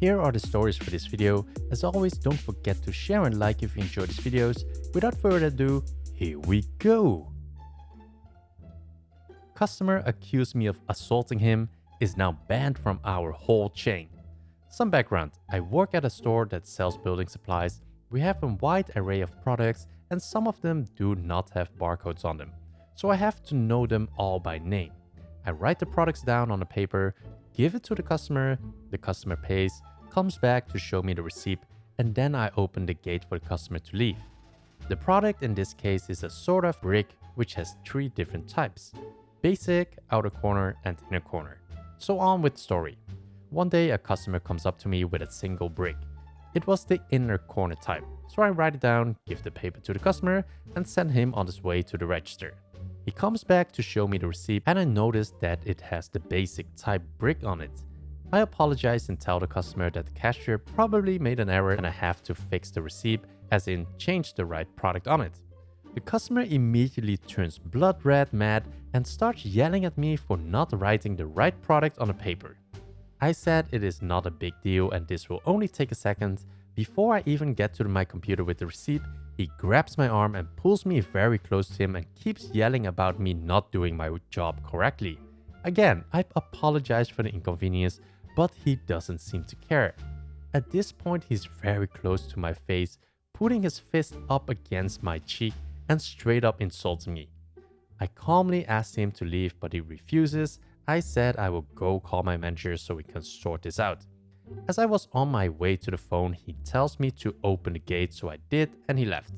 Here are the stories for this video. As always, don't forget to share and like if you enjoy these videos. Without further ado, here we go. Customer accused me of assaulting him, is now banned from our whole chain. Some background: I work at a store that sells building supplies. We have a wide array of products and some of them do not have barcodes on them, so I have to know them all by name. I write the products down on a paper, give it to the customer pays, comes back to show me the receipt, and then I open the gate for the customer to leave. The product in this case is a sort of brick which has 3 different types: basic, outer corner, and inner corner. So on with the story. One day a customer comes up to me with a single brick. It was the inner corner type, so I write it down, give the paper to the customer, and send him on his way to the register. He comes back to show me the receipt and I notice that it has the basic type brick on it. I apologize and tell the customer that the cashier probably made an error and I have to fix the receipt, as in change the right product on it. The customer immediately turns blood red mad and starts yelling at me for not writing the right product on the paper. I said it is not a big deal and this will only take a second. Before I even get to my computer with the receipt, he grabs my arm and pulls me very close to him and keeps yelling about me not doing my job correctly. Again, I've apologized for the inconvenience, but he doesn't seem to care. At this point, he's very close to my face, putting his fist up against my cheek and straight up insulting me. I calmly asked him to leave, but he refuses. I said I will go call my manager so we can sort this out. As I was on my way to the phone, he tells me to open the gate, so I did and he left.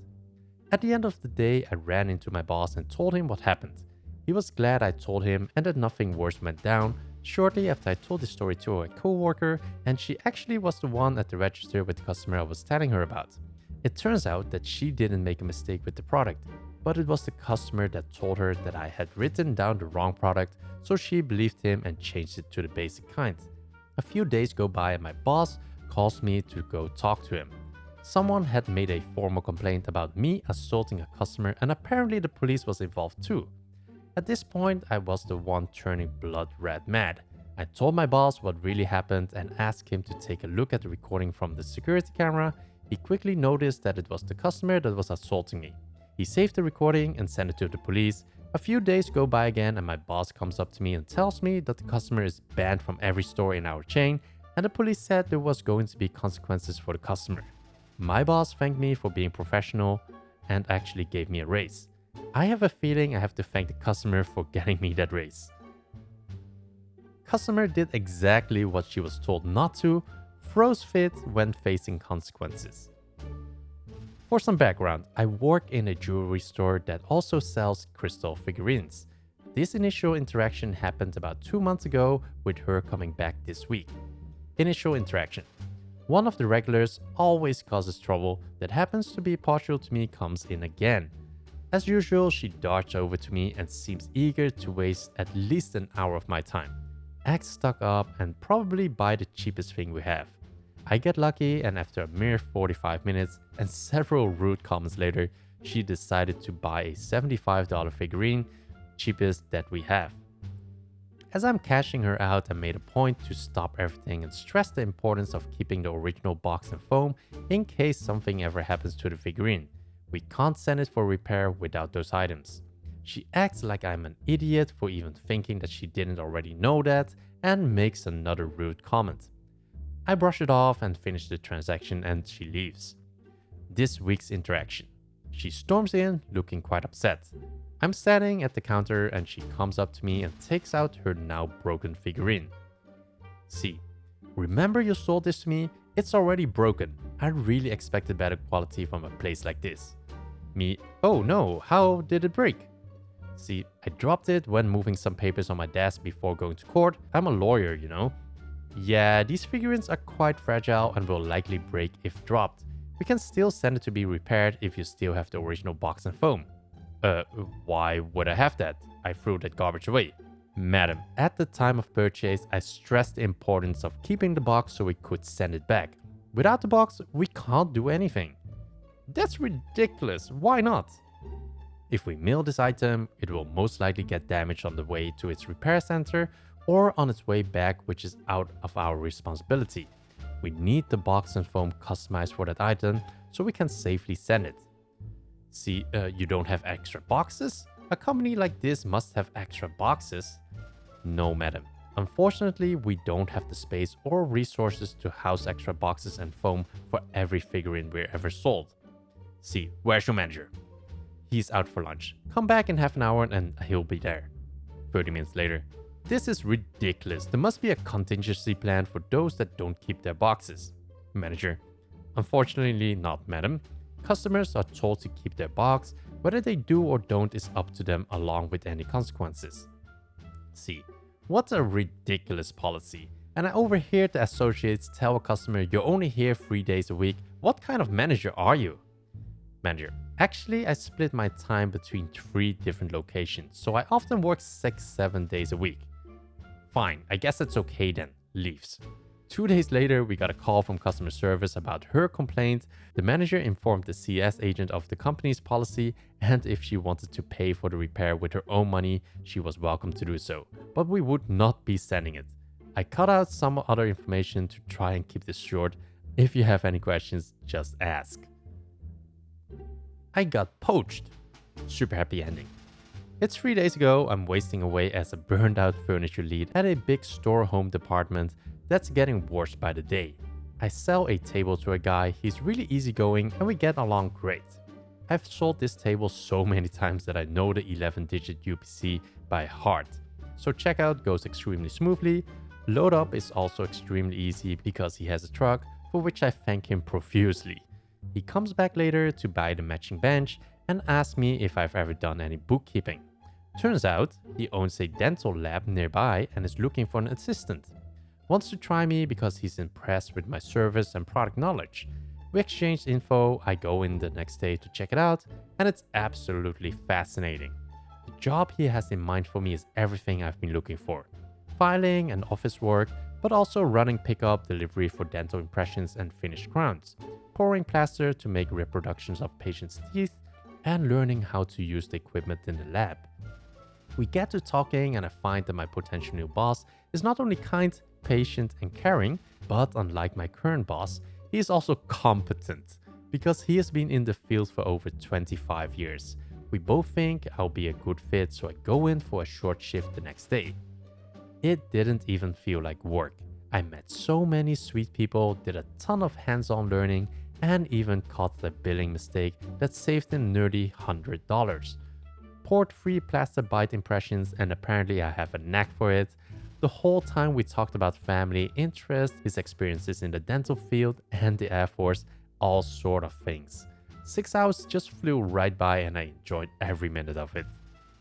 At the end of the day, I ran into my boss and told him what happened. He was glad I told him and that nothing worse went down. Shortly after, I told the story to a co-worker and she actually was the one at the register with the customer I was telling her about. It turns out that she didn't make a mistake with the product, but it was the customer that told her that I had written down the wrong product, so she believed him and changed it to the basic kind. A few days go by and my boss calls me to go talk to him. Someone had made a formal complaint about me assaulting a customer and apparently the police was involved too. At this point, I was the one turning blood red mad. I told my boss what really happened and asked him to take a look at the recording from the security camera. He quickly noticed that it was the customer that was assaulting me. He saved the recording and sent it to the police. A few days go by again and my boss comes up to me and tells me that the customer is banned from every store in our chain and the police said there was going to be consequences for the customer. My boss thanked me for being professional and actually gave me a raise. I have a feeling I have to thank the customer for getting me that raise. Customer did exactly what she was told not to, froze fit when facing consequences. For some background, I work in a jewelry store that also sells crystal figurines. This initial interaction happened about 2 months ago with her coming back this week. Initial interaction. One of the regulars always causes trouble that happens to be partial to me comes in again. As usual, she darts over to me and seems eager to waste at least an hour of my time. Acts stuck up and probably buy the cheapest thing we have. I get lucky and after a mere 45 minutes and several rude comments later, she decided to buy a $75 figurine, cheapest that we have. As I'm cashing her out, I made a point to stop everything and stress the importance of keeping the original box and foam in case something ever happens to the figurine. We can't send it for repair without those items. She acts like I'm an idiot for even thinking that she didn't already know that and makes another rude comment. I brush it off and finish the transaction and she leaves. This week's interaction. She storms in looking quite upset. I'm standing at the counter and she comes up to me and takes out her now broken figurine. C. Remember you sold this to me? It's already broken. I really expected better quality from a place like this. Me. Oh no, how did it break? C. I dropped it when moving some papers on my desk before going to court. I'm a lawyer, you know. Yeah, these figurines are quite fragile and will likely break if dropped. We can still send it to be repaired if you still have the original box and foam. Why would I have that? I threw that garbage away. Madam, at the time of purchase, I stressed the importance of keeping the box so we could send it back. Without the box, we can't do anything. That's ridiculous. Why not? If we mail this item, it will most likely get damaged on the way to its repair center. or on its way back, which is out of our responsibility. We need the box and foam customized for that item so we can safely send it. See, you don't have extra boxes? A company like this must have extra boxes. No, madam. Unfortunately, we don't have the space or resources to house extra boxes and foam for every figurine we're ever sold. See, where's your manager? He's out for lunch. Come back in half an hour and he'll be there. 30 minutes later. This is ridiculous. There must be a contingency plan for those that don't keep their boxes. Manager. Unfortunately not, madam. Customers are told to keep their box. Whether they do or don't is up to them along with any consequences. See, what a ridiculous policy. And I overhear the associates tell a customer you're only here 3 days a week. What kind of manager are you? Manager. Actually, I split my time between 3 different locations, so I often work 6-7 days a week. Fine, I guess that's okay then. Leaves. 2 days later, we got a call from customer service about her complaint. The manager informed the CS agent of the company's policy, and if she wanted to pay for the repair with her own money, she was welcome to do so, but we would not be sending it. I cut out some other information to try and keep this short. If you have any questions, just ask. I got poached. Super happy ending. It's 3 days ago. I'm wasting away as a burned out furniture lead at a big store home department that's getting worse by the day. I sell a table to a guy. He's really easygoing and we get along great. I've sold this table so many times that I know the 11-digit UPC by heart. So checkout goes extremely smoothly. Load up is also extremely easy because he has a truck, for which I thank him profusely. He comes back later to buy the matching bench and asks me if I've ever done any bookkeeping. Turns out he owns a dental lab nearby and is looking for an assistant. Wants to try me because he's impressed with my service and product knowledge. We exchange info. I go in the next day to check it out, and it's absolutely fascinating. The job he has in mind for me is everything I've been looking for. Filing and office work, but also running pickup, delivery for dental impressions and finished crowns, pouring plaster to make reproductions of patients' teeth, and learning how to use the equipment in the lab. We get to talking and I find that my potential new boss is not only kind, patient and caring, but unlike my current boss, he is also competent because he has been in the field for over 25 years. We both think I'll be a good fit, so I go in for a short shift the next day. It didn't even feel like work. I met so many sweet people, did a ton of hands-on learning, and even caught the billing mistake that saved him nearly $100. Poured 3 plaster bite impressions, and apparently I have a knack for it. The whole time we talked about family, interest, his experiences in the dental field and the Air Force, all sort of things. 6 hours just flew right by and I enjoyed every minute of it.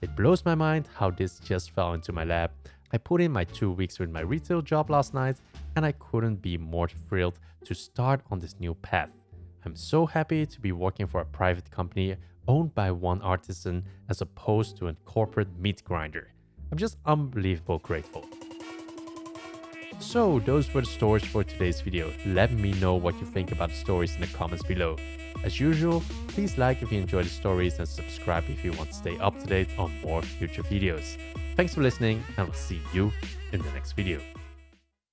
It blows my mind how this just fell into my lap. I put in my 2 weeks with my retail job last night and I couldn't be more thrilled to start on this new path. I'm so happy to be working for a private company owned by one artisan as opposed to a corporate meat grinder. I'm just unbelievably grateful. So those were the stories for today's video. Let me know what you think about the stories in the comments below. As usual, please like if you enjoy the stories and subscribe if you want to stay up to date on more future videos. Thanks for listening and I'll see you in the next video.